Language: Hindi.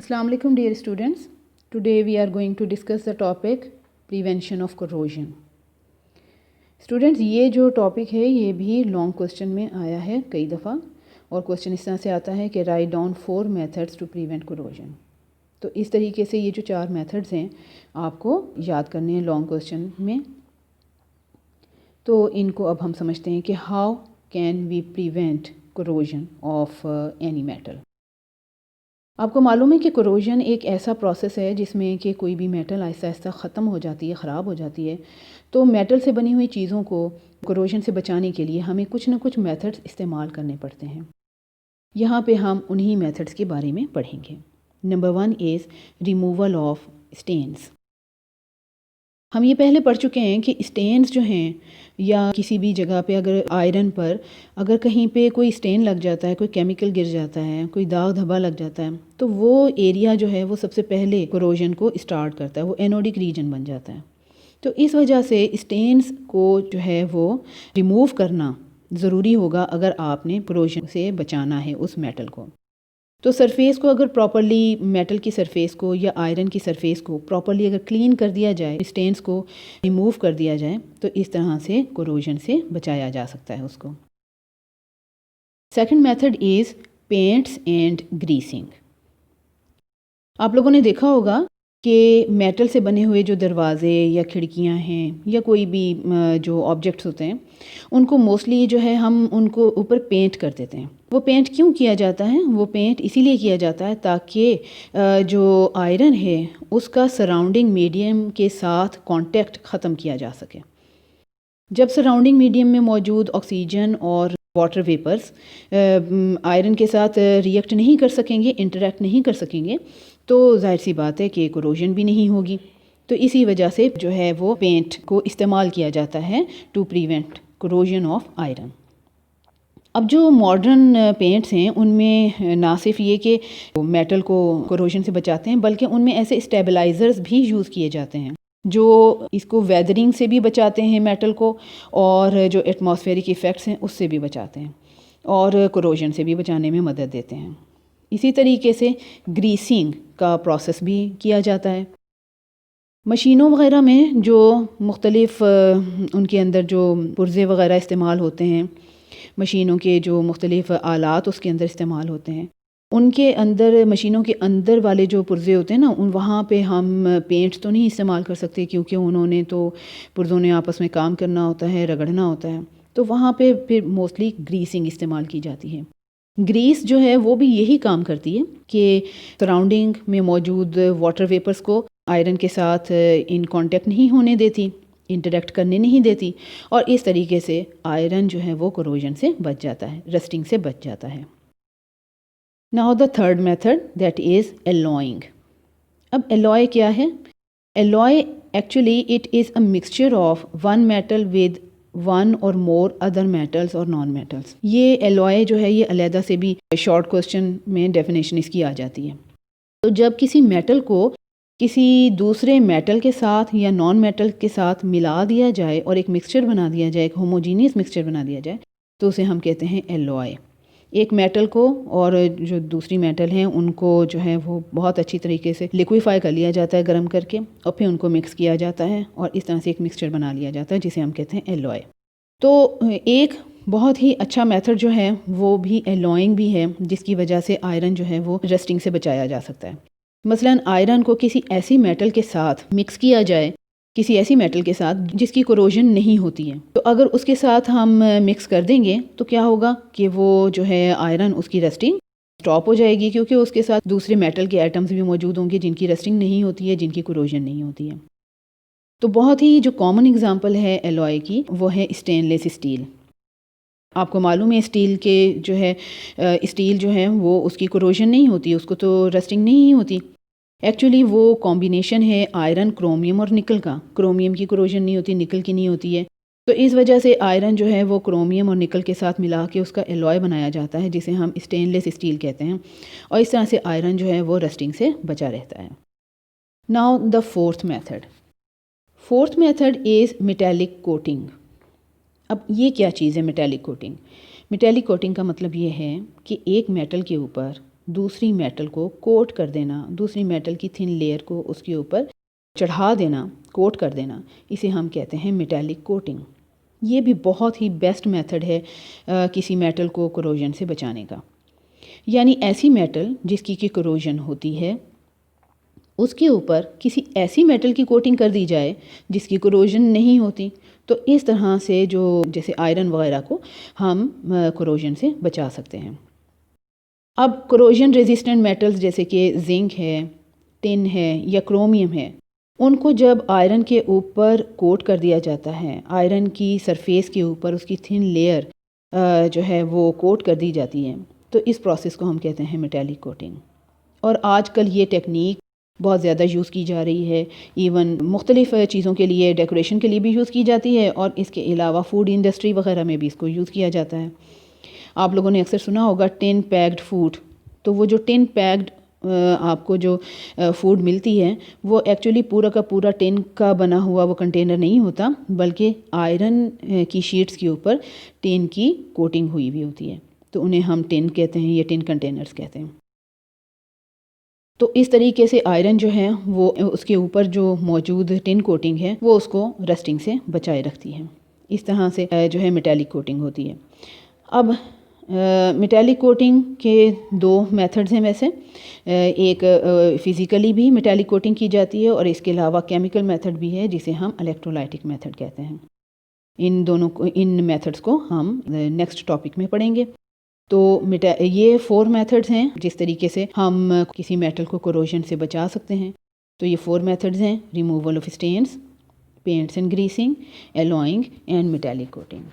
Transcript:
Assalamu alaikum dear students. Today we are going to discuss the topic prevention of corrosion. Students, ये जो टॉपिक है ये भी लॉन्ग क्वेश्चन में आया है कई दफ़ा और क्वेश्चन इस तरह से आता है कि write down 4 methods to prevent corrosion. तो इस तरीके से ये जो 4 मेथड्स हैं आपको याद करने हैं लॉन्ग क्वेश्चन में. तो इनको अब हम समझते हैं कि how can we prevent corrosion of any metal. आपको मालूम है कि कोरोजन एक ऐसा प्रोसेस है जिसमें कि कोई भी मेटल आहिस्ता आहिस्ता ख़त्म हो जाती है, ख़राब हो जाती है. तो मेटल से बनी हुई चीज़ों को कोरोजन से बचाने के लिए हमें कुछ ना कुछ मेथड्स इस्तेमाल करने पड़ते हैं. यहाँ पे हम उन्हीं मेथड्स के बारे में पढ़ेंगे. Number 1 is removal of stains. हम ये पहले पढ़ चुके हैं कि स्टेन्स जो हैं या किसी भी जगह पे अगर आयरन पर अगर कहीं पे कोई स्टेन लग जाता है, कोई केमिकल गिर जाता है, कोई दाग धब्बा लग जाता है, तो वो एरिया जो है वो सबसे पहले कोरोजन को स्टार्ट करता है, वो एनोडिक रीजन बन जाता है. तो इस वजह से स्टेन्स को जो है वो रिमूव करना ज़रूरी होगा अगर आपने कोरोजन से बचाना है उस मेटल को. तो सरफेस को अगर प्रॉपर्ली मेटल की सरफेस को या आयरन की सरफेस को प्रॉपर्ली अगर क्लीन कर दिया जाए, स्टेन्स को रिमूव कर दिया जाए, तो इस तरह से कोरोजन से बचाया जा सकता है उसको. Second method is paints and greasing. आप लोगों ने देखा होगा कि मेटल से बने हुए जो दरवाज़े या खिड़कियां हैं या कोई भी जो ऑब्जेक्ट्स होते हैं उनको मोस्टली जो है हम उनको ऊपर पेंट कर देते हैं. वो पेंट क्यों किया जाता है? वो पेंट इसीलिए किया जाता है ताकि जो आयरन है उसका सराउंडिंग मीडियम के साथ कांटेक्ट ख़त्म किया जा सके. जब सराउंडिंग मीडियम में मौजूद ऑक्सीजन और वाटर वेपर्स आयरन के साथ रिएक्ट नहीं कर सकेंगे, इंटरेक्ट नहीं कर सकेंगे, तो जाहिर सी बात है कि कोरोजन भी नहीं होगी. तो इसी वजह से जो है वो पेंट को इस्तेमाल किया जाता है to prevent corrosion of iron. अब जो मॉडर्न पेंट्स हैं उनमें ना सिर्फ ये कि मेटल को कोरोजन से बचाते हैं बल्कि उनमें ऐसे स्टेबलाइज़र्स भी यूज़ किए जाते हैं जो इसको वेदरिंग से भी बचाते हैं मेटल को और जो एटमॉस्फेरिक इफ़ेक्ट्स हैं उससे भी बचाते हैं और कोरोजन से भी बचाने में मदद देते हैं. इसी तरीके से ग्रीसिंग का प्रोसेस भी किया जाता है. मशीनों वग़ैरह में जो मुख्तलिफ़ उनके अंदर जो पुर्ज़े वग़ैरह इस्तेमाल होते हैं, मशीनों के जो मुख्तलिफ़ आलात उसके अंदर इस्तेमाल होते हैं, उनके अंदर मशीनों के अंदर वाले जो पुर्ज़े होते हैं ना उन वहाँ पे हम पेंट तो नहीं इस्तेमाल कर सकते क्योंकि उन्होंने तो पुर्ज़ों ने आपस में काम करना होता है, रगड़ना होता है. तो वहाँ पे फिर मोस्टली ग्रीसिंग इस्तेमाल की जाती है. ग्रीस जो है वो भी यही काम करती है कि सराउंडिंग में मौजूद वाटर वेपर्स को आयरन के साथ इन कांटेक्ट नहीं होने देती, इंटरेक्ट करने नहीं देती और इस तरीके से आयरन जो है वो कोरोजन से बच जाता है, रस्टिंग से बच जाता है. Now the third method that is alloying. अब एलॉय क्या है? Alloy actually it is a mixture of one metal with one और मोर अदर मेटल्स और नॉन मेटल्स. ये एलॉय जो है ये अलहदा से भी शॉर्ट क्वेश्चन में डेफिनेशन इसकी आ जाती है. तो जब किसी मेटल को किसी दूसरे मेटल के साथ या नॉन मेटल के साथ मिला दिया जाए और एक मिक्सचर बना दिया जाए, एक होमोजीनियस मिक्सचर बना दिया जाए, तो उसे हम कहते हैं एलॉय. एक मेटल को और जो दूसरी मेटल हैं उनको जो है वो बहुत अच्छी तरीके से लिक्विफाई कर लिया जाता है गर्म करके और फिर उनको मिक्स किया जाता है और इस तरह से एक मिक्सचर बना लिया जाता है जिसे हम कहते हैं एलॉय. तो एक बहुत ही अच्छा मेथड जो है वो भी एलॉइंग भी है जिसकी वजह से आयरन जो है वो रस्टिंग से बचाया जा सकता है. मसलन आयरन को किसी ऐसी मेटल के साथ मिक्स किया जाए, किसी ऐसी मेटल के साथ जिसकी कोरोजन नहीं होती है, तो अगर उसके साथ हम मिक्स कर देंगे तो क्या होगा कि वो जो है आयरन उसकी रस्टिंग स्टॉप हो जाएगी क्योंकि उसके साथ दूसरे मेटल के एटम्स भी मौजूद होंगे जिनकी रस्टिंग नहीं होती है, जिनकी कोरोजन नहीं होती है. तो बहुत ही जो कॉमन एग्जांपल है एलॉय की वो है स्टेनलेस स्टील. आपको मालूम है स्टील के जो है स्टील जो है वो उसकी कोरोजन नहीं होती, उसको तो रस्टिंग नहीं होती. एक्चुअली वो कॉम्बिनेशन है आयरन, क्रोमियम और निकल का. क्रोमियम की कोरोजन नहीं होती, निकल की नहीं होती है. तो इस वजह से आयरन जो है वो क्रोमियम और निकल के साथ मिला के उसका एलॉय बनाया जाता है जिसे हम स्टेनलेस स्टील कहते हैं और इस तरह से आयरन जो है वो रस्टिंग से बचा रहता है. Now the fourth method. Fourth method is metallic coating. अब ये क्या चीज़ है मेटेलिक कोटिंग? मेटेलिक कोटिंग का मतलब ये है कि एक मेटल के ऊपर दूसरी मेटल को कोट कर देना, दूसरी मेटल की थिन लेयर को उसके ऊपर चढ़ा देना, कोट कर देना, इसे हम कहते हैं मेटालिक कोटिंग। ये भी बहुत ही बेस्ट मेथड है किसी मेटल को कोरोजन से बचाने का। यानी ऐसी मेटल जिसकी कि कोरोजन होती है, उसके ऊपर किसी ऐसी मेटल की कोटिंग कर दी जाए जिसकी कोरोजन नहीं होती। तो इस तरह से जो जैसे आयरन वगैरह को हम कोरोजन से बचा सकते हैं। अब कोरोजन रेजिस्टेंट मेटल्स जैसे कि जिंक है, टिन है या क्रोमियम है, उनको जब आयरन के ऊपर कोट कर दिया जाता है, आयरन की सरफेस के ऊपर उसकी थिन लेयर जो है वो कोट कर दी जाती है, तो इस प्रोसेस को हम कहते हैं मेटालिक कोटिंग। और आजकल ये टेक्निक बहुत ज़्यादा यूज़ की जा रही है। इवन मुख्तलिफ़ चीज़ों के लिए, डेकोरेशन के लिए भी यूज़ की जाती है और इसके अलावा फूड इंडस्ट्री वगैरह में भी इसको यूज़ किया जाता है। आप लोगों ने अक्सर सुना होगा टिन पैक्ड फूड। तो वो जो टिन पैक्ड आपको जो फूड मिलती है वो एक्चुअली पूरा का पूरा टिन का बना हुआ वो कंटेनर नहीं होता, बल्कि आयरन की शीट्स के ऊपर टिन की कोटिंग हुई हुई होती है। तो उन्हें हम टिन कहते हैं या टिन कंटेनर्स कहते हैं। तो इस तरीके से आयरन जो है वो उसके ऊपर जो मौजूद टिन कोटिंग है वो उसको रस्टिंग से बचाए रखती है। इस तरह से जो है मेटालिक कोटिंग होती है। अब मेटालिक कोटिंग के दो मेथड्स हैं वैसे। एक फ़िज़िकली भी मेटालिक कोटिंग की जाती है और इसके अलावा केमिकल मेथड भी है जिसे हम इलेक्ट्रोलाइटिक मेथड कहते हैं। इन मेथड्स को हम नेक्स्ट टॉपिक में पढ़ेंगे। तो ये 4 मेथड्स हैं जिस तरीके से हम किसी मेटल को कोरोजन से बचा सकते हैं। तो ये 4 मेथड्स हैं: removal of stains, paints and greasing, alloying and metallic coating.